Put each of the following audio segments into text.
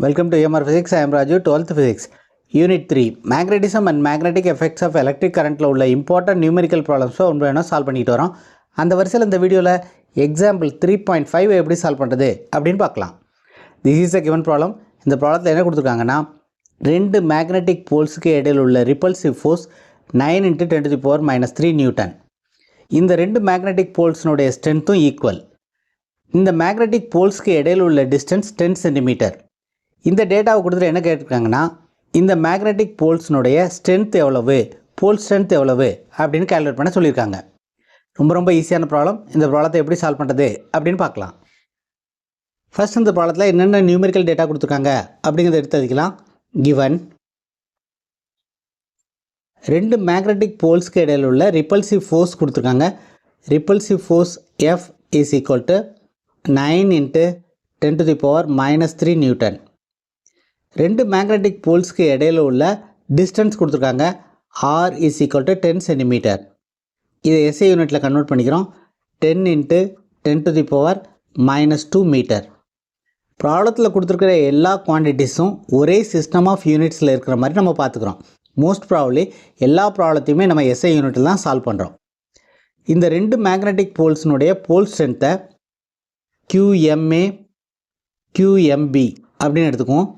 Welcome to AMR Physics. I am Raju, 12th Physics. Unit 3. Magnetism and magnetic effects of electric current உள்ள important numerical problems ஒன்று வேணும் solve பண்ணிட்டு வரோம். அந்த வரிசையில் இந்த வீடியோவில் எக்ஸாம்பிள் 3.5 எப்படி சால்வ் பண்ணுறது அப்படின்னு பார்க்கலாம். This is a given problem. இந்த ப்ராப்ளத்தில் என்ன கொடுத்துருக்காங்கன்னா, ரெண்டு மேக்னெட்டிக் போல்ஸுக்கு இடையில் உள்ள ரிப்பல்சிவ் ஃபோர்ஸ் 9 × 10⁻³ நியூட்டன். இந்த ரெண்டு மேக்னெட்டிக் போல்ஸினுடைய ஸ்ட்ரென்த்தும் ஈக்குவல். இந்த மேக்னெட்டிக் போல்ஸ்க்கு இடையில் உள்ள டிஸ்டன்ஸ் 10 சென்டிமீட்டர். இந்த டேட்டாவை கொடுத்துட்டு என்ன கேட்டிருக்காங்கன்னா, இந்த மேக்னெட்டிக் போல்ஸ்னுடைய ஸ்ட்ரென்த் எவ்வளவு, போல் ஸ்ட்ரென்த் எவ்வளவு அப்படின்னு கால்குலேட் பண்ண சொல்லியிருக்காங்க. ரொம்ப ஈஸியான ப்ராப்ளம். இந்த ப்ராப்ளத்தை எப்படி சால்வ் பண்ணுறது அப்படின்னு பார்க்கலாம். ஃபர்ஸ்ட் இந்த ப்ராப்ளத்தில் என்னென்ன நியூமெரிக்கல் டேட்டா கொடுத்துருக்காங்க அப்படிங்கிறத எடுத்து எழுதிக்கலாம். கிவன் ரெண்டு மேக்னெட்டிக் போல்ஸ்க்கு இடையில் உள்ள ரிப்பல்சிவ் ஃபோர்ஸ் கொடுத்துருக்காங்க. Repulsive force F is equal to 9 × 10⁻³ Newton. ரெண்டு மேக்னெட்டிக் போல்ஸ்க்கு இடையில் உள்ள டிஸ்டன்ஸ் கொடுத்துருக்காங்க. R is equal to 10 centimetre. இதை SI யூனிட்டில் கன்வெர்ட் பண்ணிக்கிறோம். 10 × 10⁻² மீட்டர். ப்ராப்ளத்தில் கொடுத்துருக்கிற எல்லா குவான்டிட்டிஸும் ஒரே சிஸ்டம் ஆஃப் யூனிட்ஸில் இருக்கிற மாதிரி நம்ம பார்த்துக்கிறோம். மோஸ்ட் ப்ராபப்லி எல்லா ப்ராப்ளத்தையுமே நம்ம SI யூனிட்டில் தான் சால்வ் பண்ணுறோம். இந்த ரெண்டு மேக்னெட்டிக் போல்ஸினுடைய போல் ஸ்ட்ரென்த்தை QMA QMB அப்படின்னு எடுத்துக்குவோம்.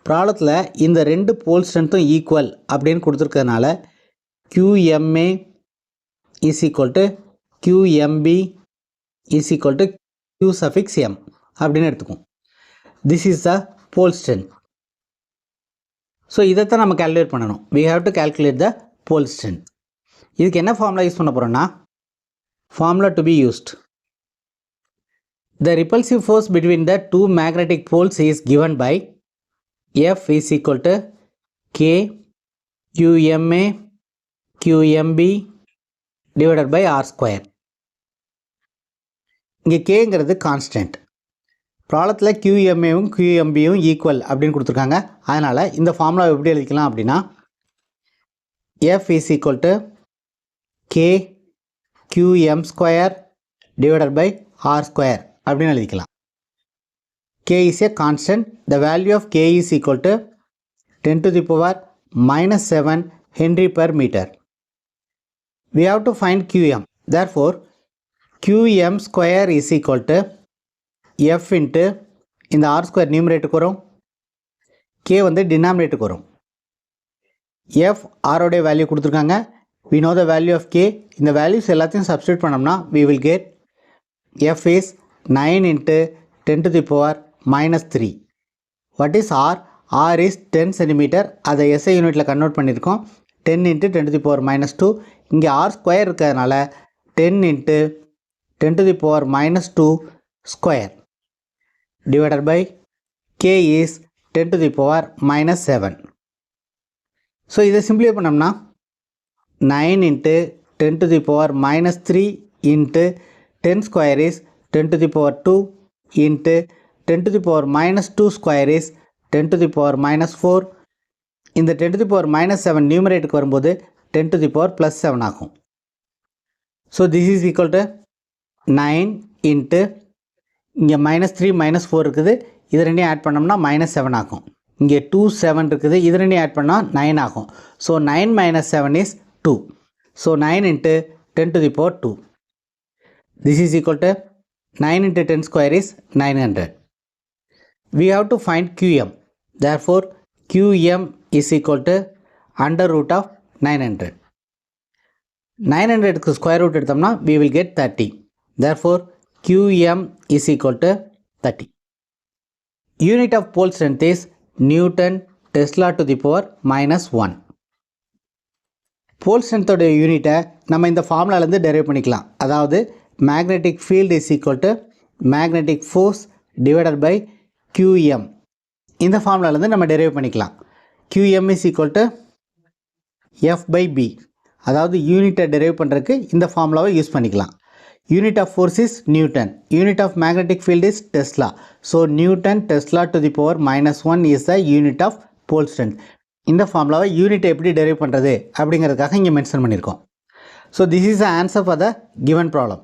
ப்ராப்ளத்தில் இந்த ரெண்டு போல் ஸ்ட்ரென்த்தும் ஈக்குவல் அப்படின்னு கொடுத்துருக்கிறதுனால QMA is equal to QMB is equal to Q_M அப்படின்னு எடுத்துக்குவோம். This is the pole strength. So இதைத்தான் நம்ம கால்குலேட் பண்ணணும். we have to calculate the pole strength. இதுக்கு என்ன ஃபார்முலா யூஸ் பண்ண போகிறோம்னா, formula to be used. The repulsive force between the two magnetic poles is given by F is equal to K QMA QMB divided by R square. இங்கே Kங்கிறது constant. ப்ராப்ளத்தில் QMAவும் QMBயும் equal அப்படின்னு கொடுத்துருக்காங்க. அதனால் இந்த ஃபார்முலா எப்படி எழுதிக்கலாம் அப்படின்னா, F is equal to K QM square divided by R square அப்படின்னு எழுதிக்கலாம். K is a constant. The value of K is equal to 10⁻⁻7 Henry per meter. We have to find QM. Therefore, QM square is equal to F into இந்த R square நியூமரேட்டுக்கு வரும், K வந்து டினாமினேட்டுக்கு வரும். F R உடைய value கொடுத்துருக்காங்க. We know the value of K. இந்த values எல்லாத்தையும் substitute பண்ணோம்னா we will get F is 9 × 10⁻³ What is R? R is 10 centimetre. அதை SI யூனிட்டில் கன்வெர்ட் பண்ணியிருக்கோம். 10 × 10⁻². இங்கே R ஸ்கொயர் இருக்கிறதுனால 10 × 10⁻² square divided by K is 10⁻⁻7. So இதை சிம்பிளை பண்ணோம்னா 9 × 10⁻³ into 10 square is 10⁻² into 10⁻² square is 10⁻⁻4. இந்த 10⁻⁻7 நியூமரேட்டுக்கு வரும்போது 10⁻+7 ஆகும். So this is equal to 9 into இங்கே -3 -4 இருக்குது, இது ரெண்டையும் ஆட் பண்ணோம்னா -7 ஆகும். இங்கே 2 7 இருக்குது, இது ரெண்டையும் ஆட் பண்ணால் 9 ஆகும். So 9 - 7 is 2. So 9 × 10⁻². This is equal to 9 × 10 square is 900. We have to find QM. Therefore, QM is equal to √900. 900க்கு ஸ்கொயர் ரூட் எடுத்தோம்னா we will get 30. Therefore, QM is equal to 30. Unit of pole strength is Newton Tesla to the power -1. Pole ஸ்ட்ரென்த்தோட யூனிட்டை நம்ம இந்த ஃபார்முலாலேருந்து derive பண்ணிக்கலாம். அதாவது magnetic field is equal to magnetic force divided by QM. இந்த ஃபார்முலாலேருந்து நம்ம டெரைவ் பண்ணிக்கலாம். QM இஸ் ஈக்குவல் டு F/B. அதாவது யூனிட்டை டெரைவ் பண்ணுறதுக்கு இந்த ஃபார்முலாவை யூஸ் பண்ணிக்கலாம். Unit of force is newton. Unit of magnetic field is tesla. So newton tesla to the power -1 is the unit of pole strength. இந்த ஃபார்முலாவை யூனிட்டை எப்படி டெரைவ் பண்ணுறது அப்படிங்கிறதுக்காக இங்கே மென்ஷன் பண்ணியிருக்கோம். So this is the answer for the given problem.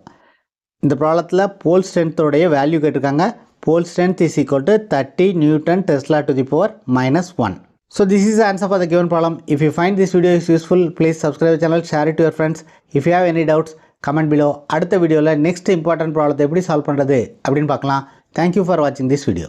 இந்த ப்ராப்ளத்தில் போல் ஸ்ட்ரென்த்தோடைய வேல்யூ கேட்டிருக்காங்க. pole strength is equal to 30 Newton Tesla to the power minus 1. So this is the answer for the given problem. If you find this video is useful, please subscribe the channel, share it to your friends. If you have any doubts, comment below. அடுத்த வீடியோல next important problem எப்படி solve பண்றது அப்படினு பார்க்கலாம். Thank you for watching this video.